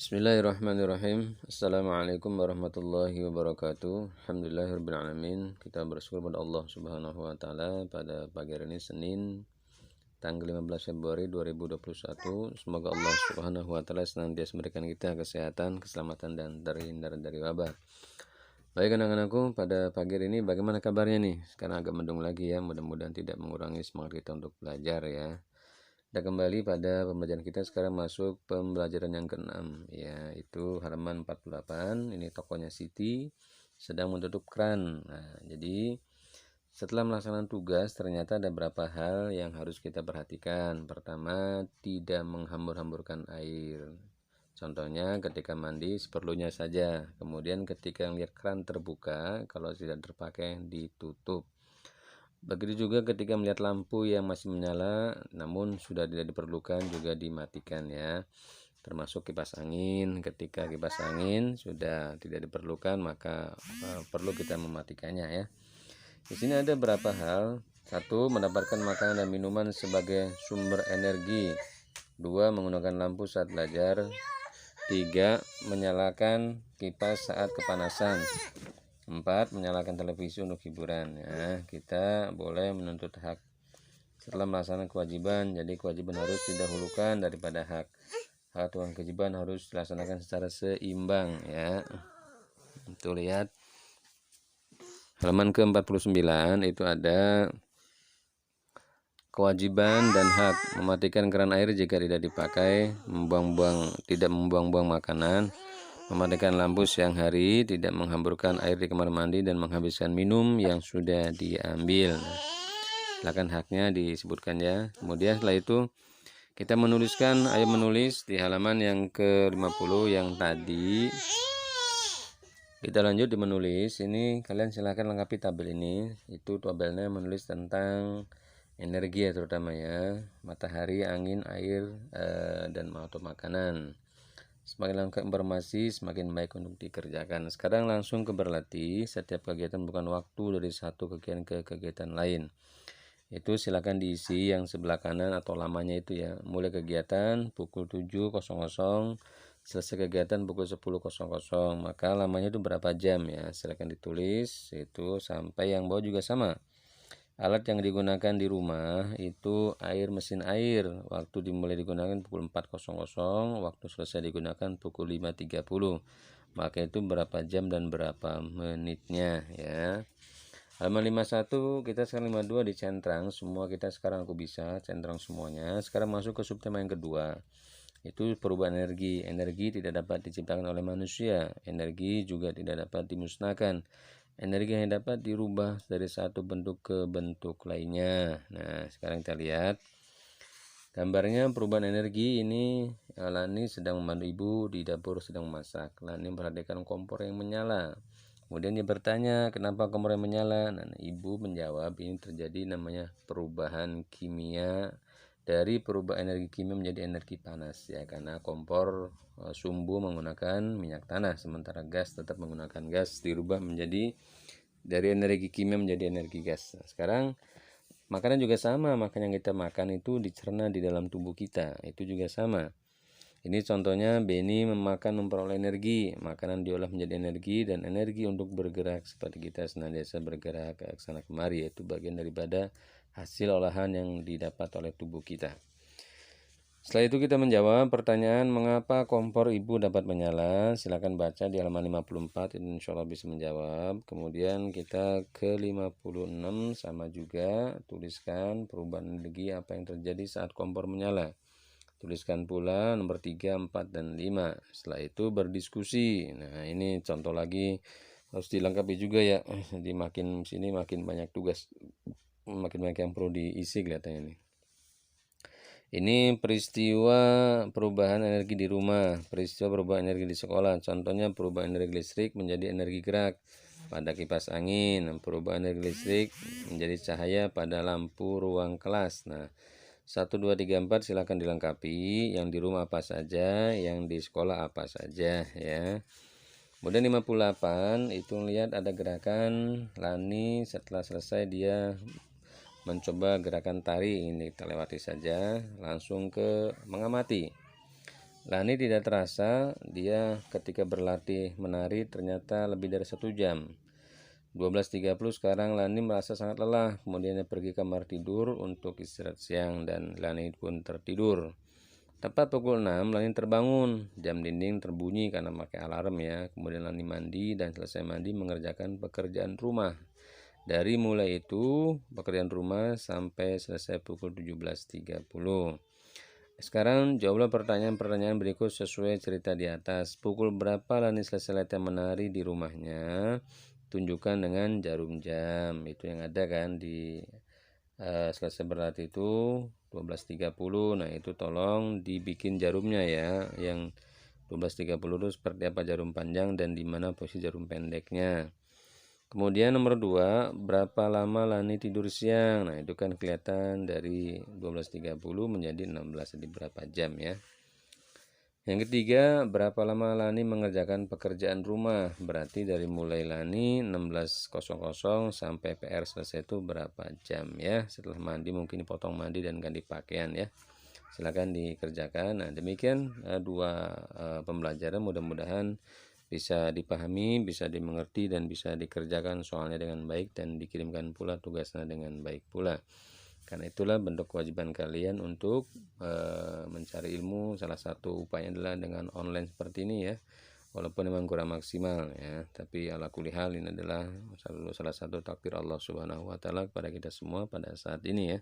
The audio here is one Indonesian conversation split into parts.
Bismillahirrahmanirrahim. Assalamualaikum warahmatullahi wabarakatuh. Alhamdulillahirrahmanirrahim. Kita bersyukur pada Allah Subhanahu wa Ta'ala pada pagi hari ini, Senin, tanggal 15 Februari 2021. Semoga Allah Subhanahu wa Ta'ala senantiasa memberikan kita kesehatan, keselamatan, dan terhindar dari wabah. Baik anak-anakku, pada pagi hari ini bagaimana kabarnya nih? Sekarang agak mendung lagi ya, mudah-mudahan tidak mengurangi semangat kita untuk belajar ya. Kita kembali pada pembelajaran kita, sekarang masuk pembelajaran yang ke-6, yaitu halaman 48. Ini tokohnya Siti sedang menutup keran. Nah, jadi setelah melaksanakan tugas ternyata ada beberapa hal yang harus kita perhatikan. Pertama, tidak menghambur-hamburkan air. Contohnya ketika mandi seperlunya saja. Kemudian ketika melihat keran terbuka, kalau tidak terpakai ditutup. Begitu juga ketika melihat lampu yang masih menyala namun sudah tidak diperlukan juga dimatikan ya. Termasuk kipas angin, ketika kipas angin sudah tidak diperlukan maka perlu kita mematikannya ya. Di sini ada beberapa hal. Satu, mendapatkan makanan dan minuman sebagai sumber energi. Dua, menggunakan lampu saat belajar. Tiga, menyalakan kipas saat kepanasan. 4. Menyalakan televisi untuk hiburan ya. Kita boleh menuntut hak setelah melaksanakan kewajiban. Jadi kewajiban harus didahulukan daripada hak. Hak dan kewajiban harus dilaksanakan secara seimbang ya. Itu lihat halaman ke-49 itu ada kewajiban dan hak. Mematikan keran air jika tidak dipakai, tidak membuang-buang makanan, mematikan lampu siang hari, tidak menghamburkan air di kamar mandi, dan menghabiskan minum yang sudah diambil. Silakan haknya disebutkan ya. Kemudian setelah itu kita menuliskan, ayo menulis di halaman yang ke-50 yang tadi. Kita lanjut di menulis. Ini kalian silakan lengkapi tabel ini. Itu tabelnya menulis tentang energi ya, terutama ya, matahari, angin, air, dan atau makanan. Semakin lengkap informasi, semakin baik untuk dikerjakan. Sekarang langsung ke berlatih. Setiap kegiatan bukan waktu dari satu kegiatan ke kegiatan lain. Itu silakan diisi yang sebelah kanan atau lamanya itu ya. Mulai kegiatan pukul 7.00, selesai kegiatan pukul 10.00. Maka lamanya itu berapa jam ya. Silakan ditulis itu sampai yang bawah juga sama. Alat yang digunakan di rumah itu mesin air. Waktu dimulai digunakan pukul 4.00, waktu selesai digunakan pukul 5.30. Maka itu berapa jam dan berapa menitnya ya. Halaman 51, kita sekarang 52 dicentrang. Semua kita sekarang aku bisa centrang semuanya. Sekarang masuk ke subtema yang kedua. Itu perubahan energi. Energi tidak dapat diciptakan oleh manusia. Energi juga tidak dapat dimusnahkan. Energi yang dapat dirubah dari satu bentuk ke bentuk lainnya. Nah, sekarang kita lihat gambarnya perubahan energi ini. Lani sedang membantu ibu di dapur sedang memasak. Lani memperhatikan kompor yang menyala. Kemudian dia bertanya, kenapa kompor yang menyala? Nah, ibu menjawab, ini terjadi namanya perubahan kimia. Dari perubahan energi kimia menjadi energi panas ya, karena kompor sumbu menggunakan minyak tanah, sementara gas tetap menggunakan gas, dirubah menjadi dari energi kimia menjadi energi gas. Nah, sekarang makanan juga sama. Makanan yang kita makan itu dicerna di dalam tubuh kita, itu juga sama. Ini contohnya Beni memperoleh energi. Makanan diolah menjadi energi, dan energi untuk bergerak seperti kita senantiasa bergerak ke sana kemari, yaitu bagian daripada hasil olahan yang didapat oleh tubuh kita. Setelah itu kita menjawab pertanyaan mengapa kompor ibu dapat menyala. Silakan baca di halaman 54, insya Allah bisa menjawab. Kemudian kita ke 56 sama juga, tuliskan perubahan energi apa yang terjadi saat kompor menyala. Tuliskan pula nomor 3, 4, dan 5. Setelah itu berdiskusi. Nah, ini contoh lagi harus dilengkapi juga ya. Jadi makin sini makin banyak tugas, makin banyak yang perlu diisi kelihatannya nih. Ini peristiwa perubahan energi di rumah, peristiwa perubahan energi di sekolah. Contohnya perubahan energi listrik menjadi energi gerak pada kipas angin, perubahan energi listrik menjadi cahaya pada lampu ruang kelas. Nah, 1, 2, 3, 4 silakan dilengkapi. Yang di rumah apa saja, yang di sekolah apa saja ya. Kemudian 58 itu lihat ada gerakan Lani. Setelah selesai dia mencoba gerakan tari, ini kita lewati saja, langsung ke mengamati. Lani tidak terasa, dia ketika berlatih menari ternyata lebih dari 1 jam. 12.30 sekarang Lani merasa sangat lelah, kemudian dia pergi kamar tidur untuk istirahat siang dan Lani pun tertidur. Tepat pukul 6 Lani terbangun, jam dinding terbunyi karena pakai alarm ya. Kemudian Lani mandi dan selesai mandi mengerjakan pekerjaan rumah. Dari mulai itu pekerjaan rumah sampai selesai pukul 17.30. Sekarang jawablah pertanyaan-pertanyaan berikut sesuai cerita di atas. Pukul berapa Lani selesai latihan menari di rumahnya? Tunjukkan dengan jarum jam. Itu yang ada kan di selesai berlatih itu 12.30. Nah, itu tolong dibikin jarumnya ya. Yang 12.30 itu seperti apa jarum panjang dan di mana posisi jarum pendeknya. Kemudian nomor 2, berapa lama Lani tidur siang? Nah, itu kan kelihatan dari 12.30 menjadi 16, jadi berapa jam ya. Yang ketiga, berapa lama Lani mengerjakan pekerjaan rumah? Berarti dari mulai Lani 16.00 sampai PR selesai itu berapa jam ya. Setelah mandi mungkin dipotong mandi dan ganti pakaian ya. Silakan dikerjakan. Nah, demikian dua pembelajaran, mudah-mudahan bisa dipahami, bisa dimengerti, dan bisa dikerjakan soalnya dengan baik dan dikirimkan pula tugasnya dengan baik pula. Karena itulah bentuk kewajiban kalian untuk mencari ilmu. Salah satu upaya adalah dengan online seperti ini ya. Walaupun memang kurang maksimal ya, tapi ala kulli hal ini adalah salah satu takdir Allah Subhanahu wa taala kepada kita semua pada saat ini ya.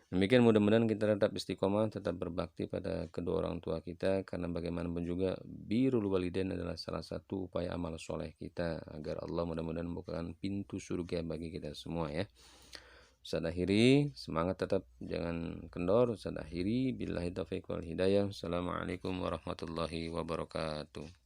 Demikian mudah-mudahan kita tetap istiqomah, tetap berbakti pada kedua orang tua kita, karena bagaimanapun juga birrul walidain adalah salah satu upaya amal soleh kita agar Allah mudah-mudahan membukakan pintu surga bagi kita semua ya. Ustaz akhiri, semangat tetap jangan kendor. Ustaz akhiri, billahi taufiq wal hidayah. Assalamualaikum warahmatullahi wabarakatuh.